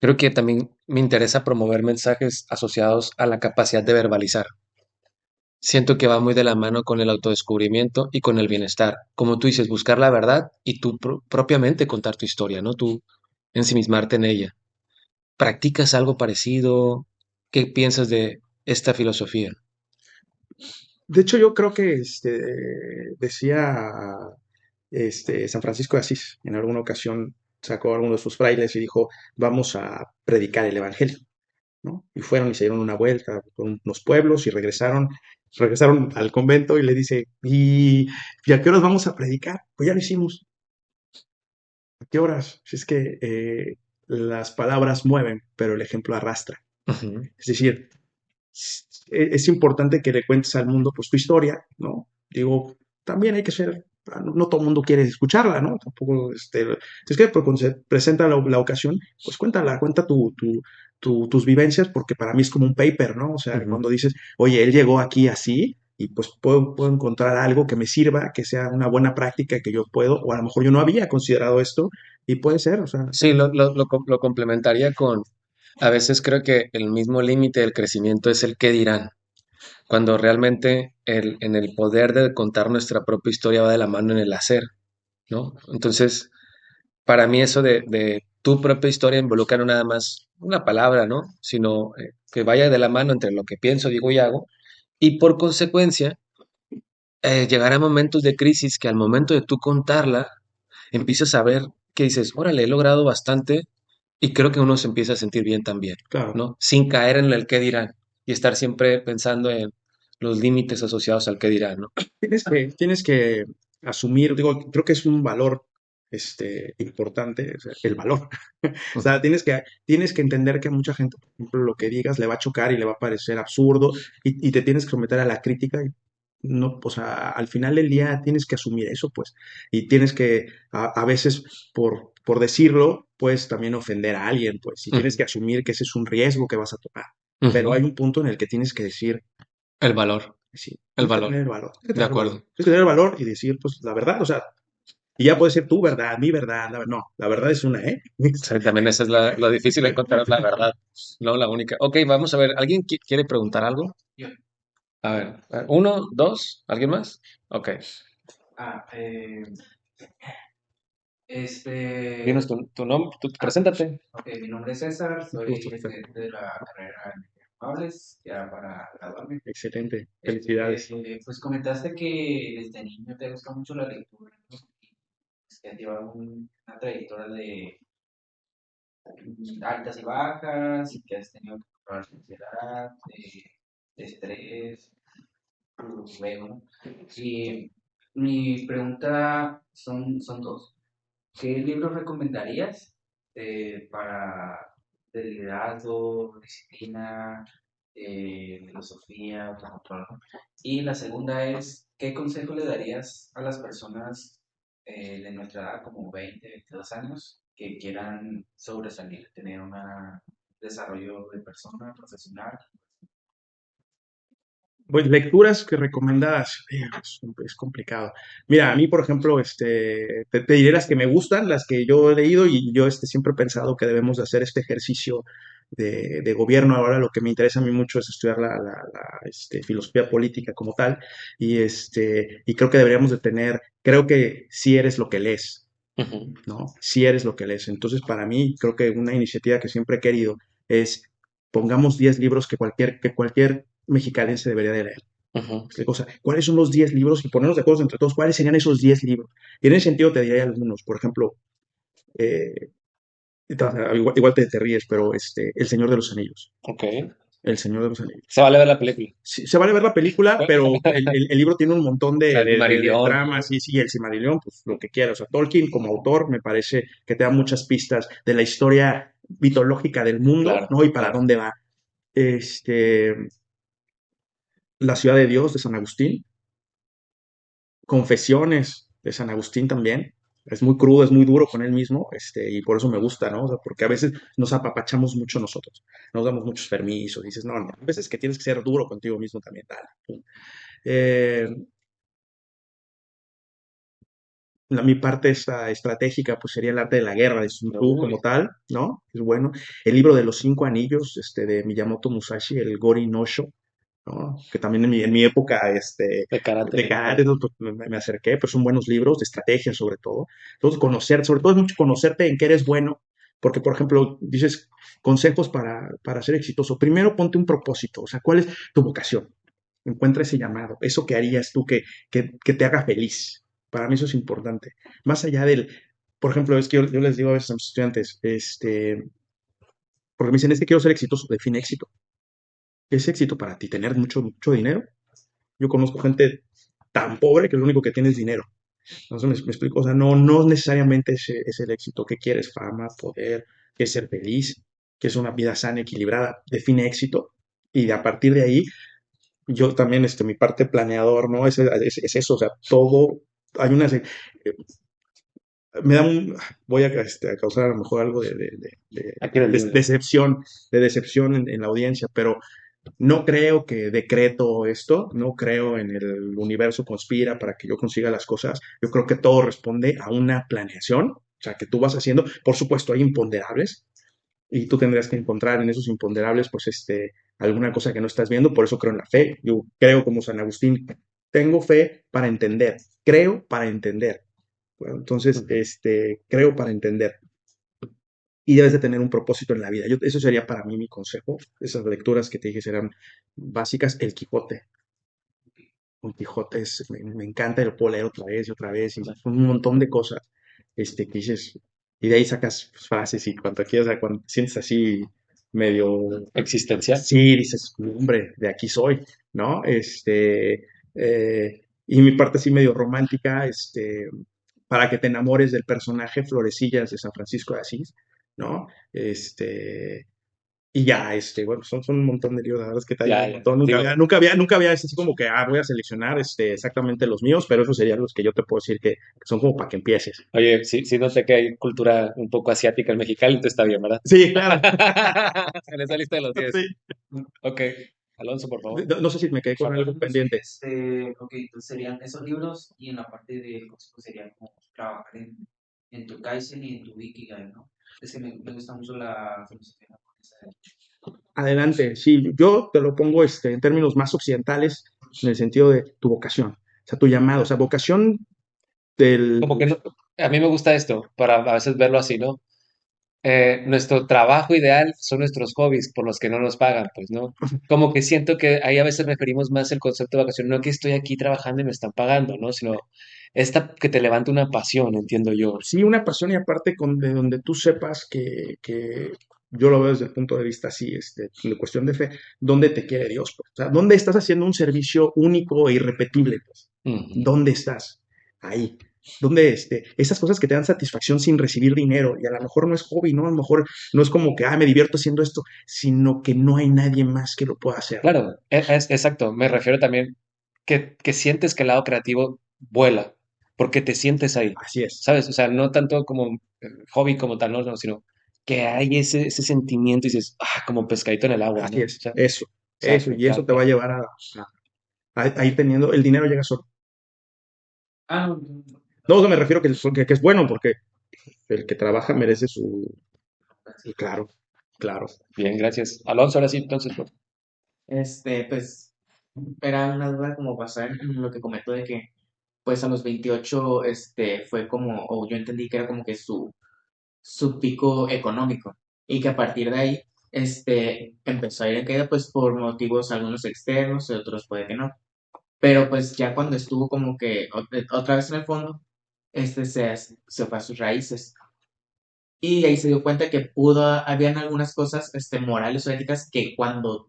Creo que también me interesa promover mensajes asociados a la capacidad de verbalizar. Siento que va muy de la mano con el autodescubrimiento y con el bienestar. Como tú dices, buscar la verdad y tú propiamente contar tu historia, ¿no? Tú ensimismarte en ella. ¿Practicas algo parecido? ¿Qué piensas de esta filosofía? De hecho, yo creo que decía San Francisco de Asís, en alguna ocasión sacó a alguno de sus frailes y dijo, vamos a predicar el evangelio, ¿no? Y fueron y se dieron una vuelta por unos pueblos y regresaron al convento y le dice, ¿y a qué horas vamos a predicar? Pues ya lo hicimos. ¿A qué horas? Si es que las palabras mueven, pero el ejemplo arrastra. Ujú, Es decir, es importante que le cuentes al mundo pues tu historia, ¿no? Digo, también hay que ser, no todo el mundo quiere escucharla, ¿no? Tampoco, es que pues, cuando se presenta la ocasión, pues cuéntala, cuenta tus vivencias, porque para mí es como un paper, ¿no? O sea, ujú. cuando dices, oye, él llegó aquí así, y pues puedo encontrar algo que me sirva, que sea una buena práctica que yo puedo, o a lo mejor yo no había considerado esto, y puede ser, o sea, Sí, lo complementaría con, a veces creo que el mismo límite del crecimiento es el qué dirán, cuando realmente en el poder de contar nuestra propia historia va de la mano en el hacer, ¿no? Entonces, para mí eso de tu propia historia involucra no nada más una palabra, ¿no? Sino que vaya de la mano entre lo que pienso, digo y hago, y por consecuencia, llegará momentos de crisis que al momento de tú contarla, empiezas a ver que dices, órale, he logrado bastante y creo que uno se empieza a sentir bien también, claro. ¿no? Sin caer en el qué dirán. y estar siempre pensando en los límites asociados al que dirán, ¿no? Tienes que asumir, digo, creo que es un valor importante, o sea, el valor. O sea, Ujú, tienes que entender que a mucha gente, por ejemplo, lo que digas le va a chocar y le va a parecer absurdo y te tienes que someter a la crítica. Y no, o sea, al final del día tienes que asumir eso, pues. Y tienes que, a veces, por decirlo, pues también ofender a alguien, pues. Y tienes ujú, que asumir que ese es un riesgo que vas a tomar. Pero hay ujú. un punto en el que tienes que decir, El valor, sí, el tienes que valor, tener el valor, tienes que de tener el valor. acuerdo. Tienes que tener el valor y decir, pues, la verdad, o sea, y ya puede ser tu verdad, mi verdad, no, la verdad es una, ¿eh? Sí, también esa es lo difícil de encontrar la verdad, no la única. Ok, vamos a ver, ¿alguien quiere preguntar algo? A ver, uno, dos, ¿alguien más? Ok, Ah, dinos este, tu nombre, preséntate. ok, mi nombre es César, Justo, soy estudiante de la carrera en Renovables, ya para graduarme. excelente, felicidades. Pues comentaste que desde niño te gusta mucho la lectura, ¿no? Y, pues, que has llevado una trayectoria de altas y bajas y que has tenido que controlar la ansiedad, de estrés, luego, ¿no? Y mi pregunta son dos. ¿Qué libros recomendarías para de liderazgo, disciplina, filosofía, autocontrol, ¿no? Y la segunda es, ¿qué consejo le darías a las personas de nuestra edad, como 20, 22 años, que quieran sobresalir, tener un desarrollo de persona profesional? Pues lecturas que recomendadas, es complicado. Mira, a mí, por ejemplo, te diré las que me gustan, las que yo he leído y yo siempre he pensado que debemos de hacer este ejercicio de gobierno. Ahora lo que me interesa a mí mucho es estudiar la filosofía política como tal y creo que deberíamos de tener, creo que si eres lo que lees, Ujú, ¿no? Si eres lo que lees. Entonces, para mí, creo que una iniciativa que siempre he querido es pongamos 10 libros que cualquier mexicanense debería de leer. ujú, O sea, ¿cuáles son los 10 libros? Y ponernos de acuerdo entre todos, ¿cuáles serían esos 10 libros? Y en ese sentido te diré algunos. Por ejemplo, eh, igual te ríes, pero El Señor de los Anillos. ok. El Señor de los Anillos. Se vale ver la película. Sí, se vale ver la película, pero el libro tiene un montón de, El de, de- de Marillion, tramas, y sí, el Silmarillion, pues lo que quieras. O sea, Tolkien como autor me parece que te da muchas pistas de la historia mitológica del mundo, claro, ¿no? Y para claro. dónde va. Este, La ciudad de Dios de San Agustín, Confesiones de San Agustín también. Es muy crudo, es muy duro con él mismo, y por eso me gusta, ¿no? O sea, porque a veces nos apapachamos mucho nosotros, nos damos muchos permisos, dices, no, no, a veces que tienes que ser duro contigo mismo también, tal. Eh, mi parte esta estratégica, pues sería el arte de la guerra de Sun Tzu Uy, como tal, ¿no? Es bueno. El libro de los cinco anillos, de Miyamoto Musashi, el Gori no Sho, ¿no? Que también en mi época, de de karate. karate, pues, me acerqué, pero son buenos libros, de estrategia sobre todo. Entonces, sobre todo es mucho conocerte en qué eres bueno, porque, por ejemplo, dices consejos para ser exitoso. Primero, ponte un propósito, o sea, ¿cuál es tu vocación? Encuentra ese llamado, eso que harías tú que te haga feliz. Para mí eso es importante. Más allá por ejemplo, es que yo les digo a veces a mis estudiantes, porque me dicen, es que quiero ser exitoso, define éxito. ¿Qué es éxito para ti? ¿Tener mucho, mucho dinero? Yo conozco gente tan pobre que lo único que tiene es dinero. Entonces me explico, o sea, no necesariamente es el éxito. ¿Qué quieres? Fama, poder, qué es ser feliz, qué es una vida sana, equilibrada. Define éxito y a partir de ahí yo también, mi parte planeador, ¿no? Es eso, o sea, todo, hay una, me da voy a causar a lo mejor algo Aquí eres libre. de decepción en la audiencia, pero no creo que decreto esto, no creo en el universo conspira para que yo consiga las cosas, yo creo que todo responde a una planeación, o sea, que tú vas haciendo, por supuesto hay imponderables, y tú tendrías que encontrar en esos imponderables, pues, alguna cosa que no estás viendo, por eso creo en la fe. Yo creo como San Agustín, tengo fe para entender, creo para entender. Bueno, entonces, Ujú, creo para entender. Y debes de tener un propósito en la vida. Eso sería para mí mi consejo. Esas lecturas que te dije serán básicas. El Quijote. Un Quijote me encanta y lo puedo leer otra vez y otra vez. Y son un montón de cosas que dices. Y de ahí sacas frases y cuando quieras, cuando te sientes así medio, Existencial. sí, dices, hombre, de aquí soy, ¿no? Y mi parte así medio romántica, para que te enamores del personaje Florecillas de San Francisco de Asís, ¿no? Y ya, bueno, son un montón de libros, la verdad es que te hay Ya, un ya. montón. Digo, Nunca había así como que, voy a seleccionar exactamente los míos, pero esos serían los que yo te puedo decir que son como para que empieces. oye, sí, sí noté que hay cultura un poco asiática en Mexicali, entonces está bien, ¿verdad? Sí, claro. En esa lista de los 10. Sí. Ok. Alonso, por favor. No sé si me quedé con algo Entonces, pendiente. ok, entonces serían esos libros y en la parte del consejo sería como trabajar en tu Kaizen y en tu Ikigai, ¿no? Es que me gusta mucho la filosofía japonesa. Adelante, sí, yo te lo pongo en términos más occidentales, en el sentido de tu vocación, o sea, tu llamado, o sea, vocación Como del... que no, a mí me gusta esto, para a veces verlo así, ¿no? Nuestro trabajo ideal son nuestros hobbies por los que no nos pagan, pues, ¿no? Como que siento que ahí a veces referimos más el concepto de vacación, no que estoy aquí trabajando y me están pagando, ¿no? Sino esta que te levanta una pasión, entiendo yo. Sí, una pasión y aparte de donde tú sepas que yo lo veo desde el punto de vista así, de cuestión de fe, ¿dónde te quiere Dios? Pues? O sea, ¿dónde estás haciendo un servicio único e irrepetible? Pues? Ujú. ¿Dónde estás? Ahí. Donde esas cosas que te dan satisfacción sin recibir dinero, y a lo mejor no es hobby, ¿no? A lo mejor no es como que, me divierto haciendo esto, sino que no hay nadie más que lo pueda hacer. Claro, exacto. Me refiero también que sientes que el lado creativo vuela, porque te sientes ahí, Así es, ¿sabes? O sea, no tanto como hobby como tal, no, sino que hay ese sentimiento y dices, como pescadito en el agua, ¿no? así O es, sea, eso, exacto, y eso claro, te va a claro. llevar a ir teniendo, el dinero llega solo. Ah, no, no, no, No, eso me refiero que es bueno, porque el que trabaja merece su... gracias. Claro, claro. Bien, gracias. Alonso, ahora sí, entonces, pues. Pues era una duda como basada en lo que comentó de que pues a los 28 fue como, o yo entendí que era como que su pico económico y que a partir de ahí empezó a ir en caída pues por motivos algunos externos y otros puede que no. Pero pues ya cuando estuvo como que otra vez en el fondo, se fue a sus raíces y ahí se dio cuenta que habían algunas cosas morales o éticas que cuando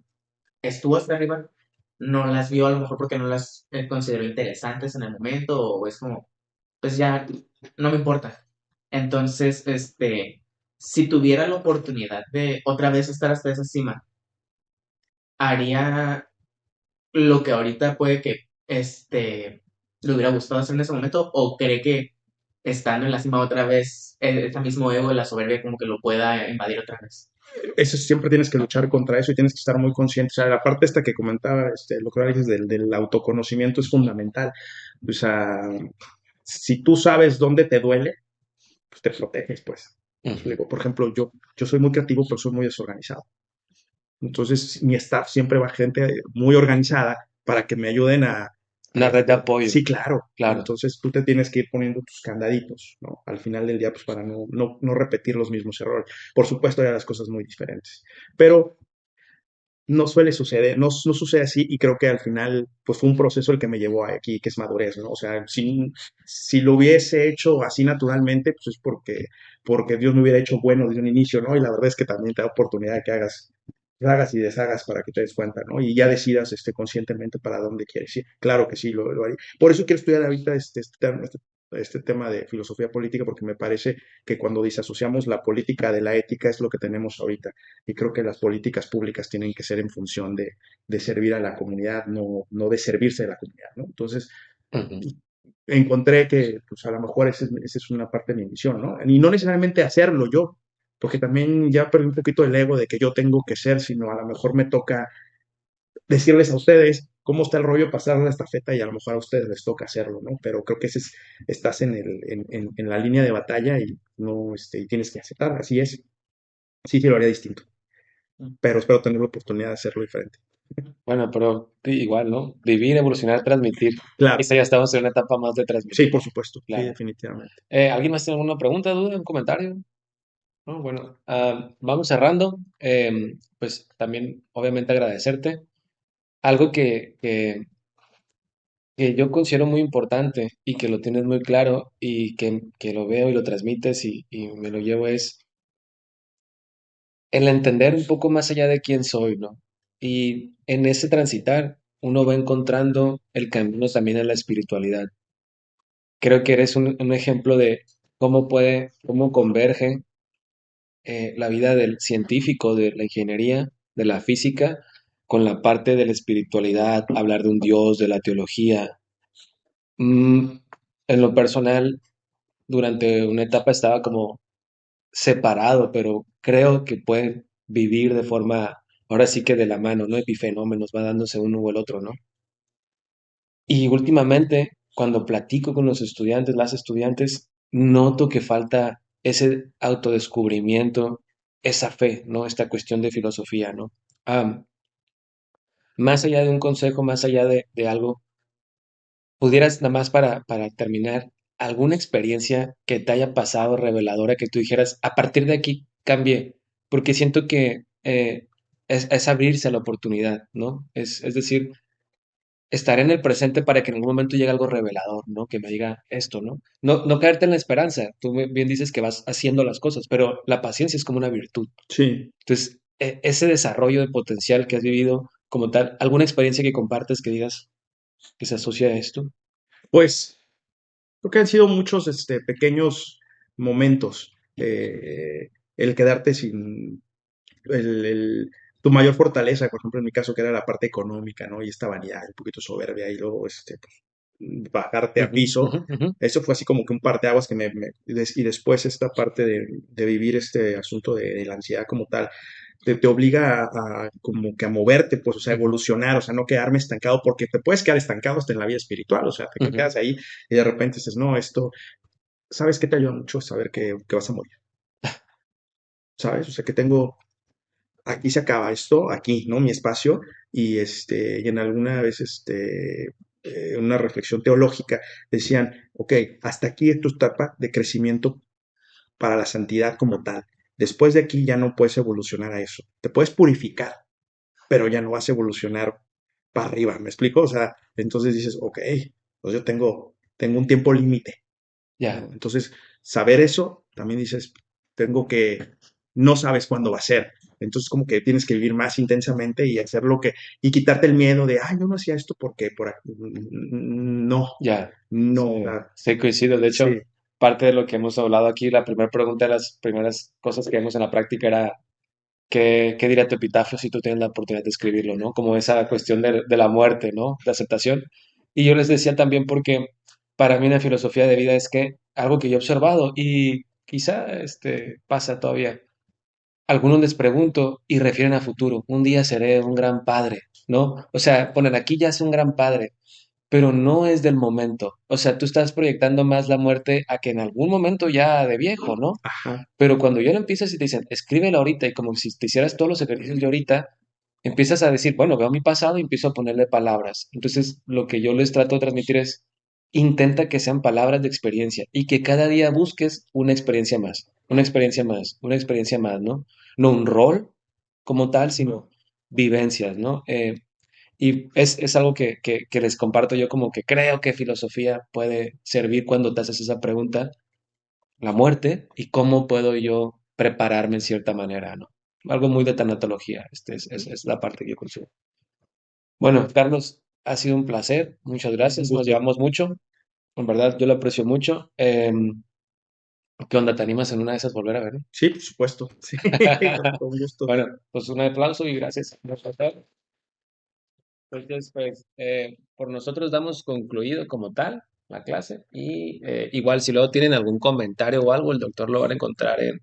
estuvo hasta arriba no las vio a lo mejor porque no las consideró interesantes en el momento o es como, pues ya no me importa. Entonces, si tuviera la oportunidad de otra vez estar hasta esa cima, haría lo que ahorita puede que le hubiera gustado hacer en ese momento o cree que estando en la cima otra vez, ese mismo ego, la soberbia como que lo pueda invadir otra vez. Eso siempre tienes que luchar contra eso y tienes que estar muy consciente. O sea, la parte esta que comentaba, lo que ahora dices del autoconocimiento es fundamental. O sea, si tú sabes dónde te duele, pues te proteges, pues. Me Ujú. explico. Por ejemplo, yo soy muy creativo, pero soy muy desorganizado. Entonces, mi staff siempre va gente muy organizada para que me ayuden Una red de apoyo, Sí, claro. claro. Entonces, tú te tienes que ir poniendo tus candaditos, ¿no? Al final del día, pues para no repetir los mismos errores. Por supuesto, hay las cosas muy diferentes. Pero no suele suceder, no sucede así y creo que al final pues fue un proceso el que me llevó aquí, que es madurez, ¿no? O sea, si lo hubiese hecho así naturalmente, pues es porque Dios me hubiera hecho bueno desde un inicio, ¿no? Y la verdad es que también te da oportunidad de que hagas y deshagas para que te des cuenta, ¿no? Y ya decidas conscientemente para dónde quieres ir. Claro que sí, lo haría. Por eso quiero estudiar ahorita este tema de filosofía política, porque me parece que cuando disasociamos la política de la ética es lo que tenemos ahorita y creo que las políticas públicas tienen que ser en función de servir a la comunidad, no de servirse de la comunidad, ¿no? Entonces, Ujú. encontré que, pues a lo mejor esa es una parte de mi misión, ¿no? Y no necesariamente hacerlo yo, porque también ya perdí un poquito el ego de que yo tengo que ser, sino a lo mejor me toca decirles a ustedes cómo está el rollo, pasar la estafeta y a lo mejor a ustedes les toca hacerlo, ¿no? Pero creo que estás en la línea de batalla y no, y tienes que aceptar, así es. Sí, sí lo haría distinto, pero espero tener la oportunidad de hacerlo diferente. Bueno, pero sí, igual, ¿no? Vivir, evolucionar, transmitir. Claro, Esta ya estamos en una etapa más de sí, transmitir, por supuesto, sí, claro. definitivamente. ¿Alguien más tiene alguna pregunta, duda, un comentario? No, bueno, vamos cerrando. Pues también, obviamente, agradecerte. Algo que yo considero muy importante y que lo tienes muy claro y que lo veo y lo transmites y me lo llevo es el entender un poco más allá de quién soy, ¿no? Y en ese transitar, uno va encontrando el camino también a la espiritualidad. Creo que eres un ejemplo de cómo converge la vida del científico, de la ingeniería, de la física, con la parte de la espiritualidad, hablar de un Dios, de la teología. Mm, en lo personal, durante una etapa estaba como separado, pero creo que pueden vivir de forma, ahora sí que de la mano, ¿no? Epifenómenos, va dándose uno o el otro, ¿no? Y últimamente, cuando platico con los estudiantes, las estudiantes, noto que falta ese autodescubrimiento, esa fe, ¿no? Esta cuestión de filosofía, ¿no? Ah, más allá de un consejo, más allá de algo, pudieras nada más para terminar, alguna experiencia que te haya pasado reveladora que tú dijeras, a partir de aquí cambié, porque siento que es abrirse a la oportunidad, ¿no? Es decir, estar en el presente para que en algún momento llegue algo revelador, ¿no? Que me diga esto, ¿no? No caerte en la esperanza. Tú bien dices que vas haciendo las cosas, pero la paciencia es como una virtud. Sí, Entonces, ese desarrollo de potencial que has vivido como tal, alguna experiencia que compartes que digas que se asocia a esto. pues creo que han sido muchos pequeños momentos. El quedarte sin tu mayor fortaleza, por ejemplo, en mi caso, que era la parte económica, ¿no? Y esta vanidad, un poquito soberbia, y luego pues, bajarte a Ujú, piso. ujú, ujú. Eso fue así como que un parteaguas que y después esta parte de vivir este asunto de la ansiedad como tal, te obliga como que a moverte, pues, o sea, Ujú, evolucionar, o sea, no quedarme estancado, porque te puedes quedar estancado hasta en la vida espiritual, o sea, te ujú. quedas ahí y de repente dices, no, esto, ¿sabes qué te ayuda mucho? Saber que vas a morir, ¿sabes? O sea, que tengo, aquí se acaba esto, aquí, ¿no? Mi espacio, y en alguna vez, una reflexión teológica, decían, ok, hasta aquí es tu etapa de crecimiento para la santidad como tal. Después de aquí ya no puedes evolucionar a eso. Te puedes purificar, pero ya no vas a evolucionar para arriba, ¿me explico? O sea, entonces dices, ok, pues yo tengo un tiempo límite, ¿no? Ya, Entonces, saber eso, también dices, no sabes cuándo va a ser. Entonces, como que tienes que vivir más intensamente y hacer y quitarte el miedo de, ay, yo no hacía esto porque por aquí. No, ya. no, Sí, o sea, sí, coincido. De sí, hecho, parte de lo que hemos hablado aquí, la primera pregunta de las primeras cosas que vimos en la práctica era ¿qué diría tu epitafio si tú tienes la oportunidad de escribirlo, ¿no? Como esa cuestión de la muerte, ¿no? De aceptación. Y yo les decía también porque para mí una filosofía de vida es que algo que yo he observado y quizá pasa todavía. Algunos les pregunto y refieren a futuro. Un día seré un gran padre, ¿no? O sea, ponen aquí ya es un gran padre, pero no es del momento. O sea, tú estás proyectando más la muerte a que en algún momento ya de viejo, ¿no? ajá, Pero cuando ya lo empiezas y te dicen, escríbelo ahorita, y como si te hicieras todos los ejercicios de ahorita, empiezas a decir, bueno, veo mi pasado y empiezo a ponerle palabras. Entonces, lo que yo les trato de transmitir es, intenta que sean palabras de experiencia y que cada día busques una experiencia más, una experiencia más, una experiencia más, ¿no? No un rol como tal, sino vivencias, ¿no? Y es algo que les comparto yo como que creo que filosofía puede servir cuando te haces esa pregunta la muerte y cómo puedo yo prepararme en cierta manera, ¿no? Algo muy de tanatología, es la parte que yo considero. Bueno, Carlos, ha sido un placer, muchas un gracias, nos gusto. llevamos mucho, en verdad yo lo aprecio mucho. ¿Qué onda? ¿Te animas en una de esas volver a ver? Sí, por supuesto, sí, con gusto. Bueno, pues un aplauso y gracias. Entonces, pues, por nosotros damos concluido como tal la clase y igual si luego tienen algún comentario o algo, el doctor lo van a encontrar en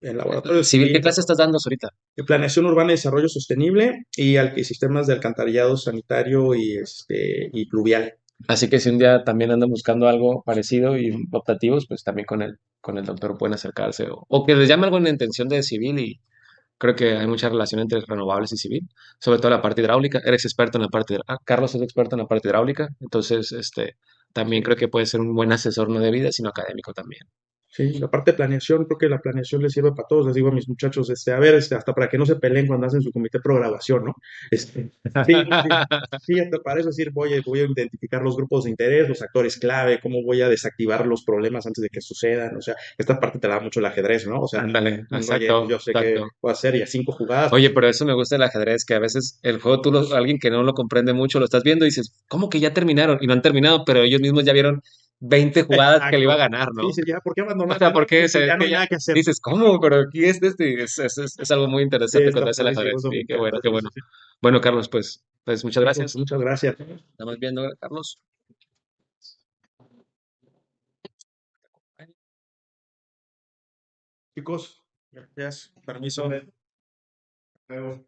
El laboratorio civil. ¿Qué civil, clase estás dando ahorita? de planeación urbana y desarrollo sostenible y sistemas de alcantarillado sanitario y pluvial. Así que si un día también andan buscando algo parecido y optativos, pues también con el doctor pueden acercarse o que les llame algo en la intención de civil y creo que hay mucha relación entre renovables y civil, sobre todo la parte hidráulica. Eres experto en la parte, Carlos es experto en la parte hidráulica, entonces también creo que puede ser un buen asesor no de vida, sino académico también. Sí, la parte de planeación, creo que la planeación les sirve para todos. Les digo a mis muchachos, a ver, hasta para que no se peleen cuando hacen su comité de programación, ¿no? Sí, sí, sí, hasta para eso decir, voy a identificar los grupos de interés, los actores clave, cómo voy a desactivar los problemas antes de que sucedan. O sea, esta parte te la da mucho el ajedrez, ¿no? O sea, Ándale, oye, pues exacto, yo sé qué exacto. voy a hacer y a 5 jugadas, Oye, pues pero eso me gusta el ajedrez, que a veces el juego alguien que no lo comprende mucho, lo estás viendo y dices, ¿cómo que ya terminaron? Y no han terminado, pero ellos mismos ya vieron 20 jugadas que le iba a exacto. ganar, Sí, ¿no? sí, ya, ¿por qué O abandonaste? sea, No, porque pues que ya no que hay ya nada que hacer. dices, ¿cómo? Pero aquí es este, y es algo muy Sí, interesante está cuando es el padrísimo, ajedrez. eso me Sí, qué encanta. bueno, qué Sí, sí, bueno. sí. Bueno, Carlos, pues muchas Sí, pues gracias. muchas gracias. Estamos viendo, Carlos. Chicos, gracias. Permiso. Hasta luego.